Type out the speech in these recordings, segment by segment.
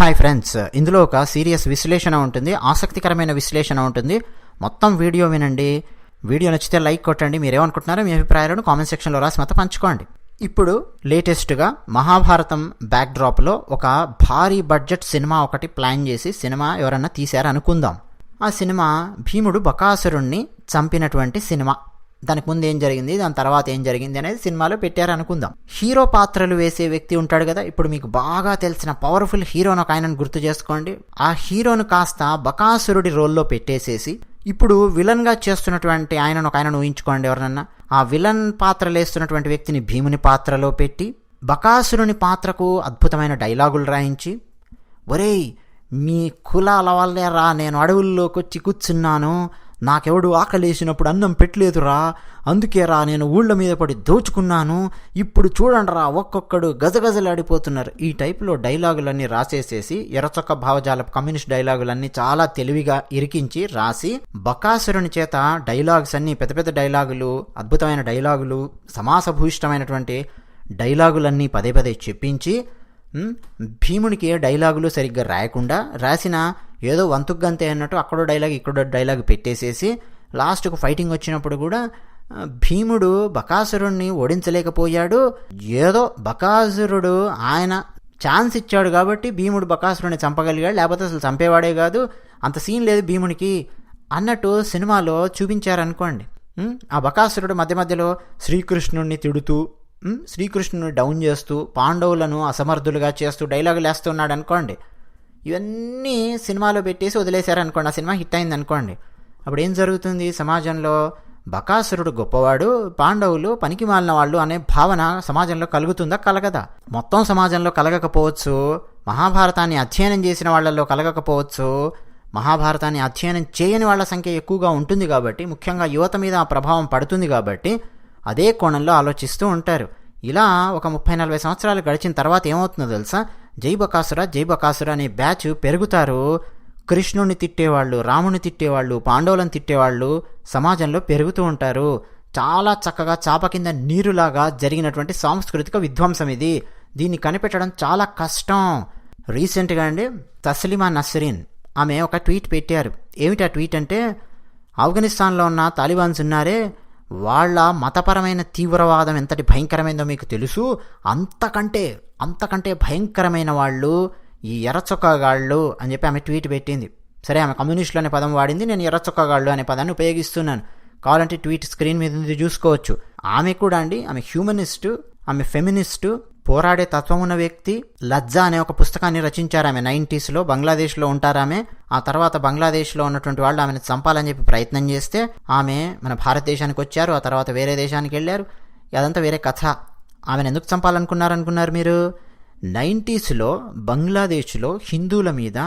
Hi friends, ఇందులో ఒక serious విశ్లేషణ ఉంటుంది, ఆసక్తికరమైన విశ్లేషణ ఉంటుంది. మొత్తం వీడియో వినండి. వీడియో నచ్చితే లైక్ కొట్టండి. మీరేమనుకుంటున్నారో మీ అభిప్రాయాలను కామెంట్ సెక్షన్లో రాసి మాతో పంచుకోండి. ఇప్పుడు లేటెస్ట్గా మహాభారతం బ్యాక్డ్రాప్లో ఒక భారీ బడ్జెట్ సినిమా ఒకటి ప్లాన్ చేసి సినిమా ఎవరన్నా తీశారనుకుందాం. ఆ సినిమా భీముడు బకాసురుణ్ణి చంపినటువంటి సినిమా. దానికి ముందు ఏం జరిగింది, దాని తర్వాత ఏం జరిగింది అనేది సినిమాలో పెట్టారనుకుందాం. హీరో పాత్రలు వేసే వ్యక్తి ఉంటాడు కదా, ఇప్పుడు మీకు బాగా తెలిసిన పవర్ఫుల్ హీరోను ఒక ఆయనను గుర్తు చేసుకోండి. ఆ హీరోను కాస్త బకాసురుడి రోల్లో పెట్టేసేసి ఇప్పుడు విలన్గా చేస్తున్నటువంటి ఆయనను ఒక ఆయనను ఊహించుకోండి. ఎవరన్నా ఆ విలన్ పాత్రలు వేస్తున్నటువంటి వ్యక్తిని భీముని పాత్రలో పెట్టి బకాసురుని పాత్రకు అద్భుతమైన డైలాగులు రాయించి, ఒరేయ్ మీ కులాల వల్లే రా నేను అడవుల్లోకి వచ్చి కూర్చున్నాను, నాకెవడు ఆకలేసినప్పుడు అన్నం పెట్టలేదురా, అందుకే రా నేను ఊళ్ళ మీద పడి దోచుకున్నాను, ఇప్పుడు చూడండి రా ఒక్కొక్కడు గజగజలాడిపోతున్నారు. ఈ టైపులో డైలాగులన్నీ రాసేసేసి ఎర్రచొక్క భావజాల కమ్యూనిస్ట్ డైలాగులన్నీ చాలా తెలివిగా ఇరికించి రాసి బకాసురుని చేత డైలాగ్స్ అన్నీ పెద్ద పెద్ద డైలాగులు, అద్భుతమైన డైలాగులు, సమాసభూయిష్టమైనటువంటి డైలాగులన్నీ పదే పదే చెప్పించి భీమునికి డైలాగులు సరిగ్గా రాయకుండా రాసిన ఏదో వంతుగ్గంతే అన్నట్టు అక్కడో డైలాగ్ ఇక్కడో డైలాగ్ పెట్టేసేసి లాస్ట్కు ఫైటింగ్ వచ్చినప్పుడు కూడా భీముడు బకాసురుణ్ణి ఓడించలేకపోయాడు. ఏదో బకాసురుడు ఆయన ఛాన్స్ ఇచ్చాడు కాబట్టి భీముడు బకాసురుణ్ణి చంపగలిగాడు, లేకపోతే అసలు చంపేవాడే కాదు, అంత సీన్ లేదు భీమునికి అన్నట్టు సినిమాలో చూపించారనుకోండి. ఆ బకాసురుడు మధ్య మధ్యలో శ్రీకృష్ణుడిని తిడుతూ శ్రీకృష్ణుని డౌన్ చేస్తూ పాండవులను అసమర్థులుగా చేస్తూ డైలాగులు వేస్తున్నాడు అనుకోండి. ఇవన్నీ సినిమాలో పెట్టేసి వదిలేశారనుకోండి, ఆ సినిమా హిట్ అయింది అనుకోండి. అప్పుడు ఏం జరుగుతుంది సమాజంలో? బకాసురుడు గొప్పవాడు, పాండవులు పనికి మాలిన వాళ్ళు అనే భావన సమాజంలో కలుగుతుందా? కలగదా? మొత్తం సమాజంలో కలగకపోవచ్చు, మహాభారతాన్ని అధ్యయనం చేసిన వాళ్ళల్లో కలగకపోవచ్చు, మహాభారతాన్ని అధ్యయనం చేయని వాళ్ళ సంఖ్య ఎక్కువగా ఉంటుంది కాబట్టి, ముఖ్యంగా యువత మీద ఆ ప్రభావం పడుతుంది కాబట్టి అదే కోణంలో ఆలోచిస్తూ ఉంటారు. ఇలా ఒక 30-40 సంవత్సరాలు గడిచిన తర్వాత ఏమవుతుందో తెలుసా? జై బకాసుర అనే బ్యాచ్ పెరుగుతారు. కృష్ణుని తిట్టేవాళ్ళు, రాముని తిట్టేవాళ్ళు, పాండవులను తిట్టేవాళ్ళు సమాజంలో పెరుగుతూ ఉంటారు. చాలా చక్కగా చాప కింద నీరులాగా జరిగినటువంటి సాంస్కృతిక విధ్వంసం ఇది. దీన్ని కనిపెట్టడం చాలా కష్టం. రీసెంట్గా అండి తస్లిమా నస్రీన్ ఆమె ఒక ట్వీట్ పెట్టారు. ఏమిటి ఆ ట్వీట్ అంటే, ఆఫ్ఘనిస్తాన్లో ఉన్న తాలిబాన్స్ ఉన్నారే, వాళ్ళ మతపరమైన తీవ్రవాదం ఎంతటి భయంకరమైందో మీకు తెలుసు, అంతకంటే భయంకరమైన వాళ్ళు ఈ ఎర్రచొక్కగాళ్ళు అని చెప్పి ఆమె ట్వీట్ పెట్టింది. సరే, ఆమె కమ్యూనిస్టులు అనే పదం వాడింది, నేను ఎర్రచొక్కగాళ్ళు అనే పదాన్ని ఉపయోగిస్తున్నాను. కావాలంటే ట్వీట్ స్క్రీన్ మీద చూసుకోవచ్చు. ఆమె కూడా అండి, ఆమె హ్యూమనిస్టు, ఆమె ఫెమినిస్టు, పోరాడే తత్వం ఉన్న వ్యక్తి. లజ్జా అనే ఒక పుస్తకాన్ని రచించారు ఆమె 90s. బంగ్లాదేశ్లో ఉంటారామె. ఆ తర్వాత బంగ్లాదేశ్లో ఉన్నటువంటి వాళ్ళు ఆమెను చంపాలని చెప్పి ప్రయత్నం చేస్తే ఆమె మన భారతదేశానికి వచ్చారు, ఆ తర్వాత వేరే దేశానికి వెళ్ళారు. అదంతా వేరే కథ. ఆమెను ఎందుకు చంపాలనుకున్నారు మీరు? 90s బంగ్లాదేశ్లో హిందువుల మీద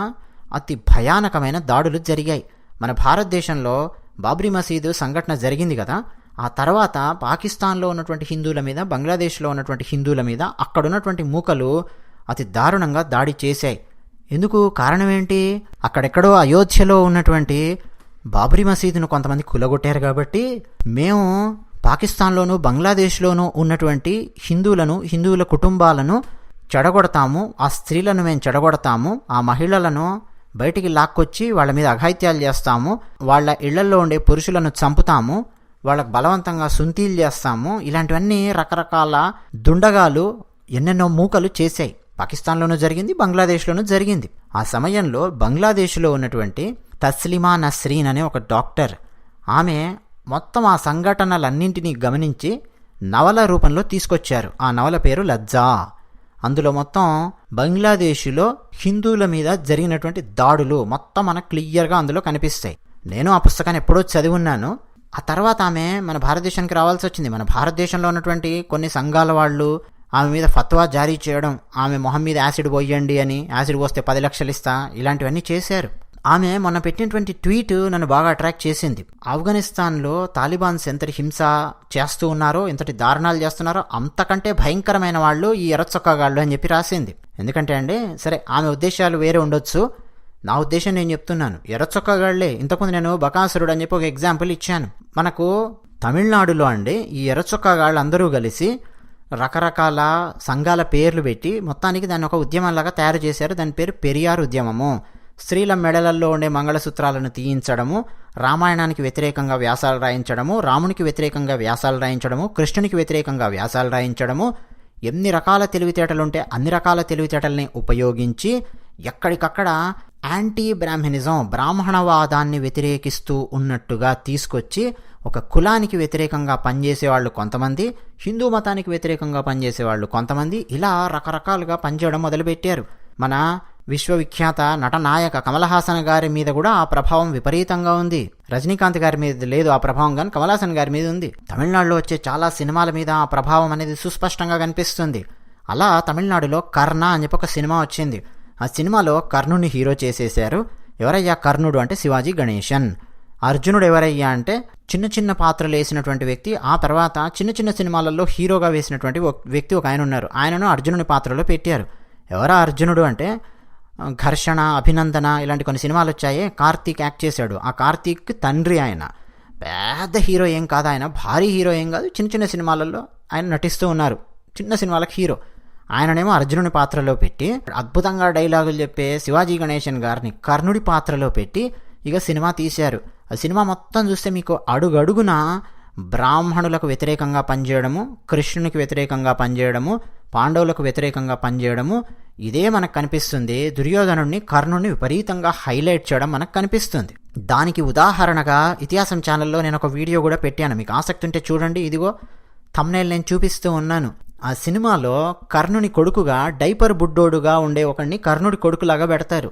అతి భయానకమైన దాడులు జరిగాయి. మన భారతదేశంలో బాబ్రీ మసీదు సంఘటన జరిగింది కదా, ఆ తర్వాత పాకిస్తాన్లో ఉన్నటువంటి హిందువుల మీద, బంగ్లాదేశ్లో ఉన్నటువంటి హిందువుల మీద అక్కడ ఉన్నటువంటి మూకలు అతి దారుణంగా దాడి చేశాయి. ఎందుకు? కారణం ఏంటి? అక్కడెక్కడో అయోధ్యలో ఉన్నటువంటి బాబ్రీ మసీదును కొంతమంది కూలగొట్టారు కాబట్టి మేము పాకిస్తాన్లోనూ బంగ్లాదేశ్లోనూ ఉన్నటువంటి హిందువుల కుటుంబాలను చెడగొడతాము, ఆ స్త్రీలను మేము చెడగొడతాము, ఆ మహిళలను బయటికి లాక్కొచ్చి వాళ్ళ మీద అఘాయిత్యాలు చేస్తాము, వాళ్ళ ఇళ్లలో ఉండే పురుషులను చంపుతాము, వాళ్ళకు బలవంతంగా సుంతీలు చేస్తాము. ఇలాంటివన్నీ రకరకాల దుండగాలు ఎన్నెన్నో మూకలు చేశాయి. పాకిస్తాన్లోనూ జరిగింది, బంగ్లాదేశ్లోనూ జరిగింది. ఆ సమయంలో బంగ్లాదేశ్లో ఉన్నటువంటి తస్లిమా నస్రీన్ అనే ఒక డాక్టర్, ఆమె మొత్తం ఆ సంఘటనలన్నింటినీ గమనించి నవల రూపంలో తీసుకొచ్చారు. ఆ నవల పేరు లజ్జా. అందులో మొత్తం బంగ్లాదేశ్లో హిందువుల మీద జరిగినటువంటి దాడులు మొత్తం మనకు క్లియర్గా అందులో కనిపిస్తాయి. నేను ఆ పుస్తకాన్ని ఎప్పుడో చదివి ఉన్నాను. ఆ తర్వాత ఆమె మన భారతదేశానికి రావాల్సి వచ్చింది. మన భారతదేశంలో ఉన్నటువంటి కొన్ని సంఘాల వాళ్ళు ఆమె మీద ఫత్వా జారీ చేయడం, ఆమె మొహం మీద యాసిడ్ పోయండి అని, యాసిడ్ పోస్తే 10 లక్షలు ఇస్తా, ఇలాంటివన్నీ చేశారు. ఆమె మొన్న పెట్టినటువంటి ట్వీట్ నన్ను బాగా అట్రాక్ట్ చేసింది. ఆఫ్ఘనిస్తాన్లో తాలిబాన్స్ ఎంతటి హింస చేస్తూ ఉన్నారో, ఎంతటి దారుణాలు చేస్తున్నారో అంతకంటే భయంకరమైన వాళ్ళు ఈ ఎర్రచొక్కగాళ్ళు అని చెప్పి రాసింది. ఎందుకంటే అండి, సరే ఆమె ఉద్దేశాలు వేరే ఉండొచ్చు, నా ఉద్దేశం నేను చెప్తున్నాను. ఎర్రచొక్కగాళ్లే. ఇంతకుముందు నేను బకాసురుడు అని చెప్పి ఒక ఎగ్జాంపుల్ ఇచ్చాను. మనకు తమిళనాడులో అండి ఈ ఎర్రచొక్కగాళ్ళు అందరూ కలిసి రకరకాల సంఘాల పేర్లు పెట్టి మొత్తానికి దాన్ని ఒక ఉద్యమంలాగా తయారు చేశారు. దాని పేరు పెరియార్ ఉద్యమము. స్త్రీల మెడలల్లో ఉండే మంగళసూత్రాలను తీయించడము, రామాయణానికి వ్యతిరేకంగా వ్యాసాలు రాయించడము, రామునికి వ్యతిరేకంగా వ్యాసాలు రాయించడము, కృష్ణునికి వ్యతిరేకంగా వ్యాసాలు రాయించడము, ఎన్ని రకాల తెలివితేటలుంటే అన్ని రకాల తెలివితేటల్ని ఉపయోగించి ఎక్కడికక్కడ యాంటీ బ్రాహ్మణిజం, బ్రాహ్మణవాదాన్ని వ్యతిరేకిస్తూ ఉన్నట్టుగా తీసుకొచ్చి ఒక కులానికి వ్యతిరేకంగా పనిచేసేవాళ్ళు కొంతమంది, హిందూ మతానికి వ్యతిరేకంగా పనిచేసేవాళ్ళు కొంతమంది, ఇలా రకరకాలుగా పనిచేయడం మొదలుపెట్టారు. మన విశ్వవిఖ్యాత నటనాయక కమల్ హాసన్ గారి మీద కూడా ఆ ప్రభావం విపరీతంగా ఉంది. రజనీకాంత్ గారి మీద లేదు ఆ ప్రభావం, కానీ కమల్ హాసన్ గారి మీద ఉంది. తమిళనాడులో వచ్చే చాలా సినిమాల మీద ఆ ప్రభావం అనేది సుస్పష్టంగా కనిపిస్తుంది. అలా తమిళనాడులో కర్ణ అని చెప్పి ఒక సినిమా వచ్చింది. ఆ సినిమాలో కర్ణుని హీరో చేసేశారు. ఎవరయ్యా కర్ణుడు అంటే శివాజీ గణేశన్. అర్జునుడు ఎవరయ్యా అంటే చిన్న చిన్న పాత్రలు వేసినటువంటి వ్యక్తి, ఆ తర్వాత చిన్న చిన్న సినిమాలలో హీరోగా వేసినటువంటి వ్యక్తి ఒక ఆయన ఉన్నారు. ఆయనను అర్జునుని పాత్రలో పెట్టారు. ఎవరా అర్జునుడు అంటే ఘర్షణ, అభినందన ఇలాంటి కొన్ని సినిమాలు వచ్చాయి. కార్తీక్ యాక్ట్ చేశాడు. ఆ కార్తీక్ తండ్రి ఆయన. పెద్ద హీరో ఏం కాదు ఆయన, భారీ హీరో ఏం కాదు, చిన్న చిన్న సినిమాలలో ఆయన నటిస్తూ ఉన్నారు. చిన్న సినిమాలకు హీరో. ఆయననేమో అర్జునుని పాత్రలో పెట్టి అద్భుతంగా డైలాగులు చెప్పే శివాజీ గణేశన్ గారిని కర్ణుడి పాత్రలో పెట్టి ఇక సినిమా తీశారు. ఆ సినిమా మొత్తం చూస్తే మీకు అడుగడుగున బ్రాహ్మణులకు వ్యతిరేకంగా పనిచేయడము, కృష్ణునికి వ్యతిరేకంగా పనిచేయడము, పాండవులకు వ్యతిరేకంగా పనిచేయడము, ఇదే మనకు కనిపిస్తుంది. దుర్యోధనుడిని, కర్ణుడిని విపరీతంగా హైలైట్ చేయడం మనకు కనిపిస్తుంది. దానికి ఉదాహరణగా ఇతిహాసం ఛానల్లో నేను ఒక వీడియో కూడా పెట్టాను. మీకు ఆసక్తి ఉంటే చూడండి. ఇదిగో థంబ్నెయిల్ నేను చూపిస్తూ ఉన్నాను. ఆ సినిమాలో కర్ణుని కొడుకుగా డైపర్ బుడ్డోడుగా ఉండే ఒకడిని కర్ణుడి కొడుకులాగా పెడతారు.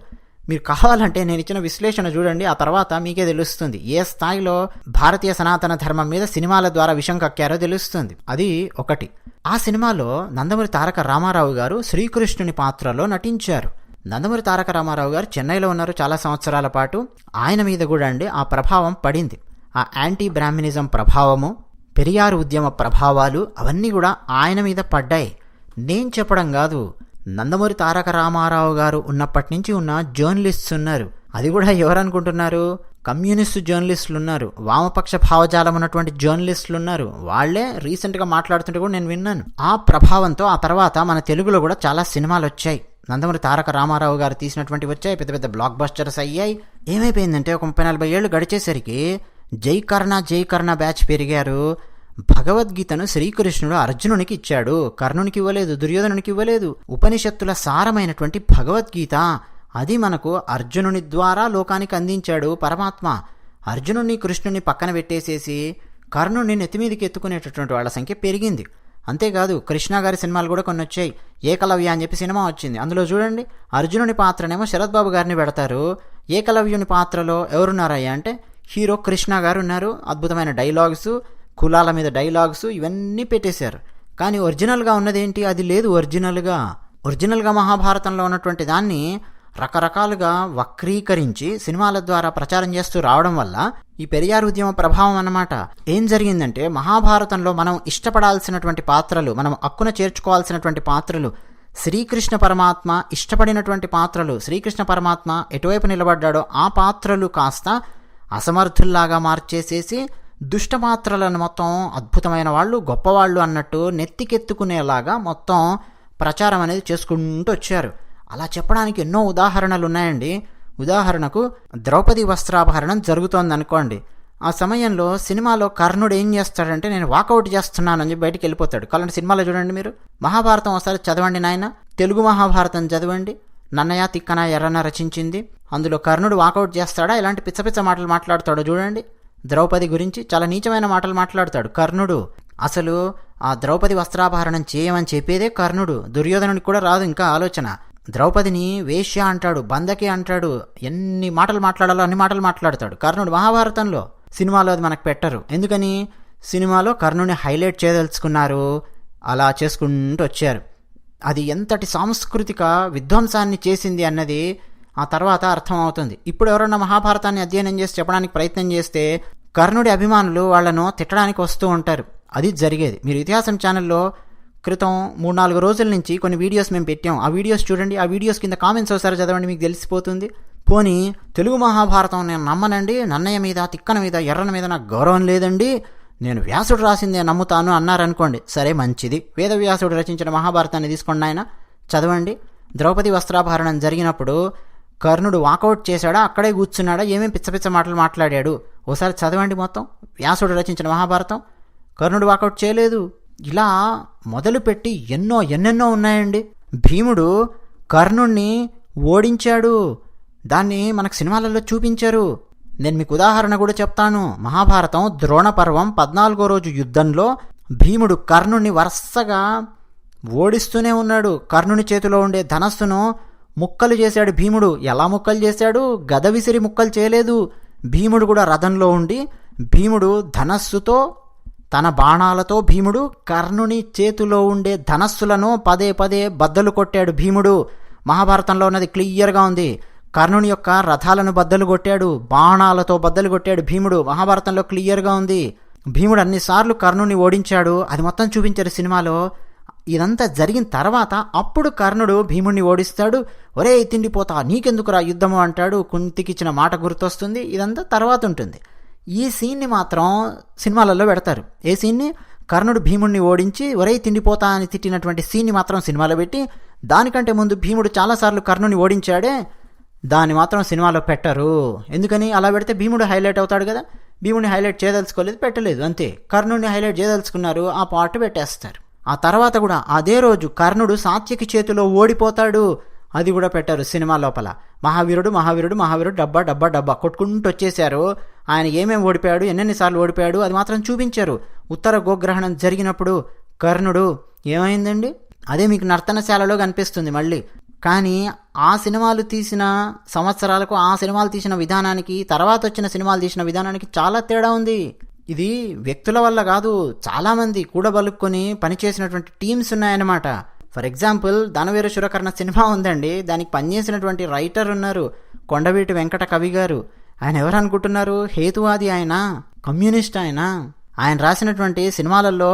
మీరు కావాలంటే నేను ఇచ్చిన విశ్లేషణ చూడండి, ఆ తర్వాత మీకే తెలుస్తుంది ఏ స్థాయిలో భారతీయ సనాతన ధర్మం మీద సినిమాల ద్వారా విషం కక్కారో తెలుస్తుంది. అది ఒకటి. ఆ సినిమాలో నందమూరి తారక రామారావు గారు శ్రీకృష్ణుని పాత్రలో నటించారు. నందమూరి తారక రామారావు గారు చెన్నైలో ఉన్నారు చాలా సంవత్సరాల పాటు. ఆయన మీద కూడా ఆ ప్రభావం పడింది. ఆ యాంటీ బ్రాహ్మణిజం ప్రభావము, పెరియార్ ఉద్యమ ప్రభావాలు అవన్నీ కూడా ఆయన మీద పడ్డాయి. నేను చెప్పడం కాదు, నందమూరి తారక రామారావు గారు ఉన్నప్పటి నుంచి ఉన్న జర్నలిస్ట్స్ ఉన్నారు. అది కూడా ఎవరనుకుంటున్నారు? కమ్యూనిస్టు జర్నలిస్టులు ఉన్నారు, వామపక్ష భావజాలం ఉన్నటువంటి జర్నలిస్టులు ఉన్నారు. వాళ్లే రీసెంట్గా మాట్లాడుతుంటే కూడా నేను విన్నాను. ఆ ప్రభావంతో ఆ తర్వాత మన తెలుగులో కూడా చాలా సినిమాలు వచ్చాయి. నందమూరి తారక రామారావు గారు తీసినటువంటి వచ్చాయి, పెద్ద పెద్ద బ్లాక్ బస్టర్స్ అయ్యాయి. ఏమైపోయిందంటే ఒక 30-40 ఏళ్ళు గడిచేసరికి జై కర్ణ బ్యాచ్ పెరిగారు. భగవద్గీతను శ్రీకృష్ణుడు అర్జునునికి ఇచ్చాడు, కర్ణునికి ఇవ్వలేదు, దుర్యోధనునికి ఇవ్వలేదు. ఉపనిషత్తుల సారమైనటువంటి భగవద్గీత అది మనకు అర్జునుని ద్వారా లోకానికి అందించాడు పరమాత్మ. అర్జునుని, కృష్ణుని పక్కన పెట్టేసేసి కర్ణుని నెత్తిమీదికి ఎత్తుకునేటటువంటి వాళ్ళ సంఖ్య పెరిగింది. అంతేకాదు కృష్ణ గారి సినిమాలు కూడా కొన్ని వచ్చాయి. ఏకలవ్య అని చెప్పి సినిమా వచ్చింది. అందులో చూడండి, అర్జునుని పాత్రనేమో శరత్ బాబు గారిని పెడతారు. ఏకలవ్యుని పాత్రలో ఎవరున్నారయ్యా అంటే హీరో కృష్ణ గారు ఉన్నారు. అద్భుతమైన డైలాగ్స్, కులాల మీద డైలాగ్స్ ఇవన్నీ పెట్టేశారు. కానీ ఒరిజినల్గా ఉన్నదేంటి? అది లేదు. ఒరిజినల్గా మహాభారతంలో ఉన్నటువంటి దాన్ని రకరకాలుగా వక్రీకరించి సినిమాల ద్వారా ప్రచారం చేస్తూ రావడం వల్ల ఈ పెరియార్ ఉద్యమ ప్రభావం అన్నమాట. ఏం జరిగిందంటే మహాభారతంలో మనం ఇష్టపడాల్సినటువంటి పాత్రలు, మనం హక్కున చేర్చుకోవాల్సినటువంటి పాత్రలు, శ్రీకృష్ణ పరమాత్మ ఇష్టపడినటువంటి పాత్రలు, శ్రీకృష్ణ పరమాత్మ ఎటువైపు నిలబడ్డాడో ఆ పాత్రలు కాస్త అసమర్థుల్లాగా మార్చేసేసి దుష్ట పాత్రలను మొత్తం అద్భుతమైన వాళ్ళు, గొప్పవాళ్ళు అన్నట్టు నెత్తికెత్తుకునేలాగా మొత్తం ప్రచారం అనేది చేసుకుంటూ వచ్చారు. అలా చెప్పడానికి ఎన్నో ఉదాహరణలు ఉన్నాయండి. ఉదాహరణకు ద్రౌపది వస్త్రాపహరణం జరుగుతోంది అనుకోండి. ఆ సమయంలో సినిమాలో కర్ణుడు ఏం చేస్తాడంటే నేను వాకౌట్ చేస్తున్నానని చెప్పి బయటికి వెళ్ళిపోతాడు. అలాంటి సినిమాలో చూడండి మీరు. మహాభారతం ఒకసారి చదవండి నాయన, తెలుగు మహాభారతం చదవండి. నన్నయ తిక్కన ఎర్రన రచించింది. అందులో కర్ణుడు వాకౌట్ చేస్తాడా, ఇలాంటి పిచ్చ మాటలు మాట్లాడతాడో చూడండి. ద్రౌపది గురించి చాలా నీచమైన మాటలు మాట్లాడతాడు కర్ణుడు. అసలు ఆ ద్రౌపది వస్త్రాపహరణం చేయమని చెప్పేదే కర్ణుడు. దుర్యోధనుడికి కూడా రాదు ఇంకా ఆలోచన. ద్రౌపదిని వేశ్య అంటాడు, బందకి అంటాడు, ఎన్ని మాటలు మాట్లాడాలో అన్ని మాటలు మాట్లాడతాడు కర్ణుడు మహాభారతంలో. సినిమాలో అది మనకు పెట్టరు. ఎందుకని? సినిమాలో కర్ణుడిని హైలైట్ చేయదలుచుకున్నారు. అలా చేసుకుంటూ వచ్చారు. అది ఎంతటి సాంస్కృతిక విధ్వంసాన్ని చేసింది అన్నది ఆ తర్వాత అర్థమవుతుంది. ఇప్పుడు ఎవరన్నా మహాభారతాన్ని అధ్యయనం చేసి చెప్పడానికి ప్రయత్నం చేస్తే కర్ణుడి అభిమానులు వాళ్లను తిట్టడానికి వస్తూ ఉంటారు. అది జరిగేది. మీరు ఇతిహాసం ఛానల్లో క్రితం 3-4 రోజుల నుంచి కొన్ని వీడియోస్ మేము పెట్టాం. ఆ వీడియోస్ చూడండి. ఆ వీడియోస్ కింద కామెంట్స్ ఒకసారి చదవండి, మీకు తెలిసిపోతుంది. పోనీ తెలుగు మహాభారతం నేను నమ్మనండి, నన్నయ్య మీద, తిక్కన మీద, ఎర్రన మీద నాకు గౌరవం లేదండి, నేను వ్యాసుడు రాసిందే నమ్ముతాను అన్నారనుకోండి, సరే మంచిది. వేదవ్యాసుడు రచించిన మహాభారతాన్ని తీసుకోండి ఆయన, చదవండి. ద్రౌపది వస్త్రాభరణం జరిగినప్పుడు కర్ణుడు వాకౌట్ చేశాడా, అక్కడే కూర్చున్నాడా, ఏమేం పిచ్చ మాటలు మాట్లాడాడు ఓసారి చదవండి మొత్తం. వ్యాసుడు రచించిన మహాభారతం. కర్ణుడు వాకౌట్ చేయలేదు. ఇలా మొదలుపెట్టి ఎన్నెన్నో ఉన్నాయండి. భీముడు కర్ణుణ్ణి ఓడించాడు, దాన్ని మనకు సినిమాలలో చూపించారు. నేను మీకు ఉదాహరణ కూడా చెప్తాను. మహాభారతం ద్రోణ పర్వం 14వ రోజు యుద్ధంలో భీముడు కర్ణుణ్ణి వరుసగా ఓడిస్తూనే ఉన్నాడు. కర్ణుని చేతిలో ఉండే ధనస్సును ముక్కలు చేశాడు భీముడు. ఎలా ముక్కలు చేశాడు? గద విసిరి ముక్కలు చేయలేదు. భీముడు కూడా రథంలో ఉండి భీముడు ధనస్సుతో, తన బాణాలతో భీముడు కర్ణుని చేతిలో ఉండే ధనస్సులను పదే బద్దలు కొట్టాడు భీముడు. మహాభారతంలో ఉన్నది క్లియర్గా ఉంది. కర్ణుని యొక్క రథాలను బద్దలు కొట్టాడు, బాణాలతో బద్దలు కొట్టాడు భీముడు. మహాభారతంలో క్లియర్గా ఉంది. భీముడు అన్నిసార్లు కర్ణుని ఓడించాడు, అది మొత్తం చూపించారు సినిమాలో. ఇదంతా జరిగిన తర్వాత అప్పుడు కర్ణుడు భీముడిని ఓడిస్తాడు. ఒరే తిండిపోతా, నీకెందుకురా యుద్ధము అంటాడు. కుంతికిచ్చిన మాట గుర్తొస్తుంది. ఇదంతా తర్వాత ఉంటుంది. ఈ సీన్ని మాత్రం సినిమాలలో పెడతారు. ఏ సీన్ని? కర్ణుడు భీముడిని ఓడించి ఒరే తిండిపోతా అని తిట్టినటువంటి సీన్ని మాత్రం సినిమాలో పెట్టి, దానికంటే ముందు భీముడు చాలాసార్లు కర్ణుని ఓడించాడే, దాన్ని మాత్రం సినిమాలో పెట్టరు. ఎందుకని? అలా పెడితే భీముడు హైలైట్ అవుతాడు కదా. భీముడిని హైలైట్ చేయదలుచుకోలేదు, పెట్టలేదు, అంతే. కర్ణుడిని హైలైట్ చేయదలుచుకున్నారు, ఆ పార్ట్ పెట్టేస్తారు. ఆ తర్వాత కూడా అదే రోజు కర్ణుడు సాత్యకి చేతిలో ఓడిపోతాడు, అది కూడా పెట్టారు సినిమా లోపల. మహావీరుడు డబ్బా కొట్టుకుంటూ వచ్చేశారు. ఆయన ఏమేమి ఓడిపోయాడు, ఎన్నెన్నిసార్లు ఓడిపోయాడు, అది మాత్రం చూపించారు. ఉత్తర గోగ్రహణం జరిగినప్పుడు కర్ణుడు ఏమైందండి, అదే మీకు నర్తనశాలలో కనిపిస్తుంది మళ్ళీ. కానీ ఆ సినిమాలు తీసిన సంవత్సరాలకు, ఆ సినిమాలు తీసిన విధానానికి, తర్వాత వచ్చిన సినిమాలు తీసిన విధానానికి చాలా తేడా ఉంది. ఇది వ్యక్తుల వల్ల కాదు, చాలామంది కూడబలుక్కొని పనిచేసినటువంటి టీమ్స్ ఉన్నాయన్నమాట. For example Danaveera Soora Karna cinema ఉందండి, దానికి పనిచేసినటువంటి రైటర్ ఉన్నారు, కొండవీటి వెంకట కవి గారు. ఆయన ఎవరు అనుకుంటున్నారు? హేతువాది, ఆయన కమ్యూనిస్ట్. ఆయన రాసినటువంటి సినిమాలలో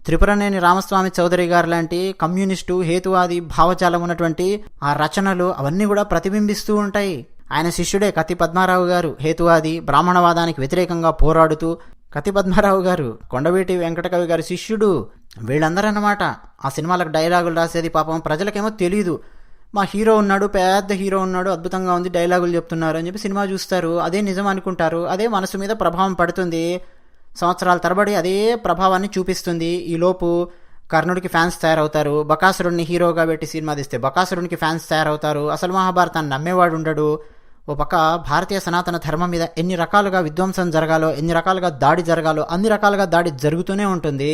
త్రిపురనేని రామస్వామి చౌదరి గారు లాంటి కమ్యూనిస్టు, హేతువాది భావజాలం ఉన్నటువంటి ఆ రచనలు అవన్నీ కూడా ప్రతిబింబిస్తూ ఉంటాయి. ఆయన శిష్యుడే కత్తి పద్మారావు గారు, హేతువాది, బ్రాహ్మణవాదానికి వ్యతిరేకంగా పోరాడుతూ. కత్తి పద్మారావు గారు కొండవీటి వెంకటకవి గారి శిష్యుడు. వీళ్ళందరూ అన్నమాట ఆ సినిమాలకు డైలాగులు రాసేది. పాపం ప్రజలకేమో తెలీదు, మా హీరో ఉన్నాడు, పెద్ద హీరో ఉన్నాడు, అద్భుతంగా ఉంది, డైలాగులు చెప్తున్నారు అని చెప్పి సినిమా చూస్తారు. అదే నిజం అనుకుంటారు. అదే మనసు మీద ప్రభావం పడుతుంది. సంవత్సరాల తరబడి అదే ప్రభావాన్ని చూపిస్తుంది. ఈలోపు కర్ణుడికి ఫ్యాన్స్ తయారవుతారు. బకాసురుడిని హీరోగా పెట్టి సినిమా తీస్తే బకాసురుడికి ఫ్యాన్స్ తయారవుతారు. అసలు మహాభారతాన్ని నమ్మేవాడు ఉండడు. ఓ పక్క భారతీయ సనాతన ధర్మం మీద ఎన్ని రకాలుగా విధ్వంసం జరగాలో, ఎన్ని రకాలుగా దాడి జరగాలో అన్ని రకాలుగా దాడి జరుగుతూనే ఉంటుంది.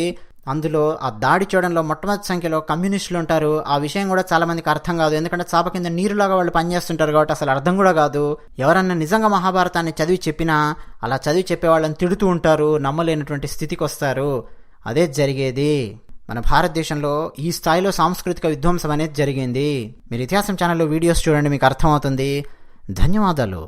అందులో ఆ దాడి చేయడంలో మొట్టమొదటి సంఖ్యలో కమ్యూనిస్టులు ఉంటారు. ఆ విషయం కూడా చాలా మందికి అర్థం కాదు, ఎందుకంటే చాప కింద నీరులాగా వాళ్ళు పనిచేస్తుంటారు కాబట్టి అసలు అర్థం కూడా కాదు. ఎవరన్నా నిజంగా మహాభారతాన్ని చదివి చెప్పినా అలా చదివి చెప్పే వాళ్ళని తిడుతూ ఉంటారు, నమ్మలేనటువంటి స్థితికి వస్తారు. అదే జరిగేది మన భారతదేశంలో. ఈ స్థాయిలో సాంస్కృతిక విధ్వంసం అనేది జరిగింది. మీరు ఇతిహాసం ఛానల్లో వీడియోస్ చూడండి, మీకు అర్థమవుతుంది. ధన్యవాదాలు.